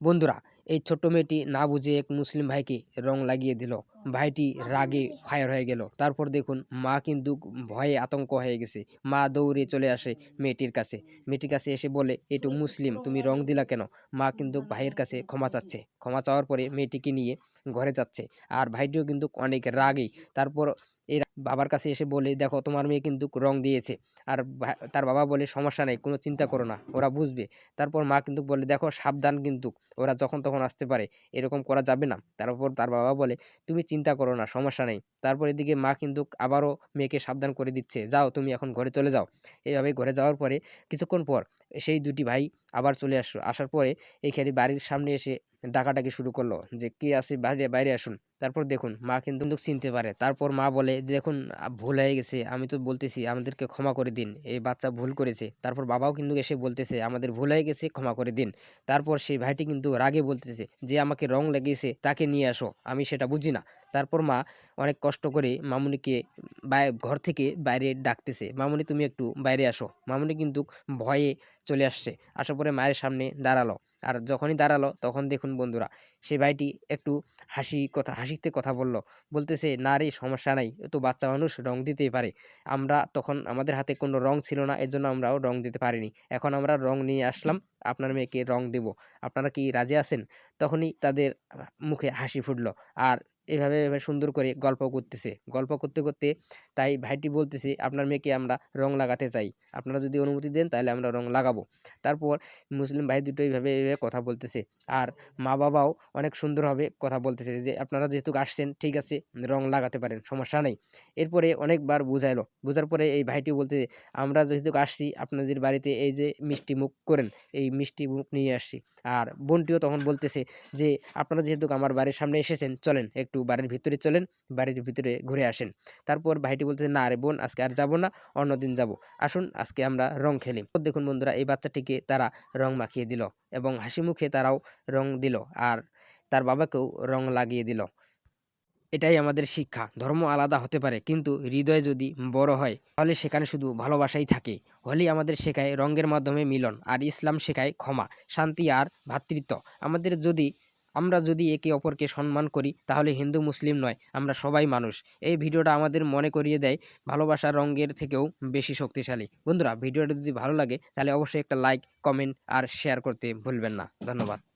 বন্ধুরা, এই ছোট্ট মেয়েটি না বুঝে এক মুসলিম ভাইকে রং লাগিয়ে দিল। ভাইটি রাগে ফায়ার হয়ে গেল। তারপর দেখুন মা কিন্তু ভয়ে আতঙ্ক হয়ে গেছে। মা দৌড়ে চলে আসে মেয়েটির কাছে। মেয়েটির কাছে এসে বলে, "এ তো মুসলিম, তুমি রং দিলা কেন?" মা কিন্তু ভাইয়ের কাছে ক্ষমা চাচ্ছে। ক্ষমা চাওয়ার পরে মেয়েটিকে নিয়ে ঘরে যাচ্ছে। আর ভাইটিও কিন্তু অনেক রাগী। তারপর এর বাবার কাছে এসে বলে, "দেখো তোমার মেয়ে কিন্তু রং দিয়েছে।" আর তার বাবা বলে, "সমস্যা নাই, কোনো চিন্তা করো না, ওরা বুঝবে।" তারপর মা কিন্তু বলে, "দেখো সাবধান কিন্তু, ওরা যখন তখন আসতে পারে, এরকম করা যাবে না।" তারপর তার বাবা বলে, "তুমি চিন্তা করো না, সমস্যা নেই।" তারপর এদিকে মা কিন্তু আবারও মেয়েকে সাবধান করে দিচ্ছে, "যাও তুমি এখন ঘরে চলে যাও।" এইভাবে ঘরে যাওয়ার পরে কিছুক্ষণ পর সেই দুটি ভাই আবার চলে আসলো। আসার পরে এইখানে বাড়ির সামনে এসে ডাকাডাকি শুরু করলো যে, "কে আছে বাইরে, বাইরে আসুন।" তারপর দেখুন মা কিন্তু চিনতে পারে। তারপর মা বলে, "দেখুন ভুল হয়ে গেছে, আমি তো বলতেছি আমাদেরকে ক্ষমা করে দিন, এই বাচ্চা ভুল করেছে।" তারপর বাবাও কিন্তু এসে বলতেছে, "আমাদের ভুল হয়ে গেছে, ক্ষমা করে দিন।" তারপর সেই ভাইটি কিন্তু রাগে বলতেছে, "যে আমাকে রং লাগিয়েছে তাকে নিয়ে আসো, আমি সেটা বুঝি না।" তারপর মা অনেক কষ্ট করে মামুনিকে ঘর থেকে বাইরে ডাকতেছে, "মামুনি তুমি একটু বাইরে আসো।" মামুনি কিন্তু ভয়ে চলে আসছে। আসার পরে মায়ের সামনে দাঁড়ালো। আর যখনই দাঁড়ালো তখন দেখুন বন্ধুরা, সেই ভাইটি একটু হাসিতে কথা বলল। বলতেছে, "না রে, সমস্যা নাই, ও তো বাচ্চা মানুষ, রং দিতেই পারে। আমরা তখন আমাদের হাতে কোনো রং ছিল না, এজন্য আমরাও রং দিতে পারিনি। এখন আমরা রং নিয়ে আসলাম, আপনার মেয়েকে রং দেব। আপনারা কি রাজি আছেন?" তখনই তাদের মুখে হাসি ফুটলো। আর এভাবে সুন্দর করে গল্প করতেছে। গল্প করতে, করতে তাই ভাইটি বলতেছে, "আপনার মেয়েকে আমরা রং লাগাতে চাই। আপনারা যদি অনুমতি দেন তাহলে আমরা রং লাগাবো।" তারপর মুসলিম ভাই দুটো এইভাবে কথা বলতেছে। আর মা-বাবাও অনেক সুন্দরভাবে কথা বলতেছে যে, "আপনারা যেহেতু আসছেন, ঠিক আছে, রং লাগাতে পারেন, সমস্যা নেই।" এরপরে অনেকবার বুঝাইলো। বুঝার পরে এই ভাইটি বলতেছে, "আমরা যেহেতু আসছি আপনাদের বাড়িতে, এই যে মিষ্টি মুখ করেন, এই মিষ্টি মুখ নিয়ে আসছি।" আর বোনটিও তখন বলতেছে যে, "আপনারা যেহেতু আমার বাড়ির সামনে এসেছেন, চলেন একটু বাড়ির ভিতরে চলেন, বাড়ির ভিতরে ঘুরে আসেন।" তারপর ভাইটি বলতেছে, "না রে বোন, আজকে আর যাবো না, অন্যদিন যাবো। আসুন আজকে আমরা রং খেলি।" দেখুন বন্ধুরা, এই বাচ্চাটিকে তারা রং মাখিয়ে দিল এবং হাসি মুখে তারাও রং দিল। আর তার বাবাকেও রং লাগিয়ে দিল। এটাই আমাদের শিক্ষা। ধর্ম আলাদা হতে পারে, কিন্তু হৃদয় যদি বড় হয় তাহলে সেখানে শুধু ভালোবাসাই থাকে। হোলি আমাদের শেখায় রঙের মাধ্যমে মিলন, আর ইসলাম শেখায় ক্ষমা, শান্তি আর ভ্রাতৃত্ব। আমরা যদি একে অপরকে সম্মান করি তাহলে হিন্দু মুসলিম নয়, আমরা সবাই মানুষ। এই ভিডিওটা আমাদের মনে করিয়ে দেয় ভালোবাসা রঙের থেকেও বেশি শক্তিশালী। বন্ধুরা, ভিডিওটা যদি ভালো লাগে তাহলে অবশ্যই একটা লাইক, কমেন্ট আর শেয়ার করতে ভুলবেন না। ধন্যবাদ।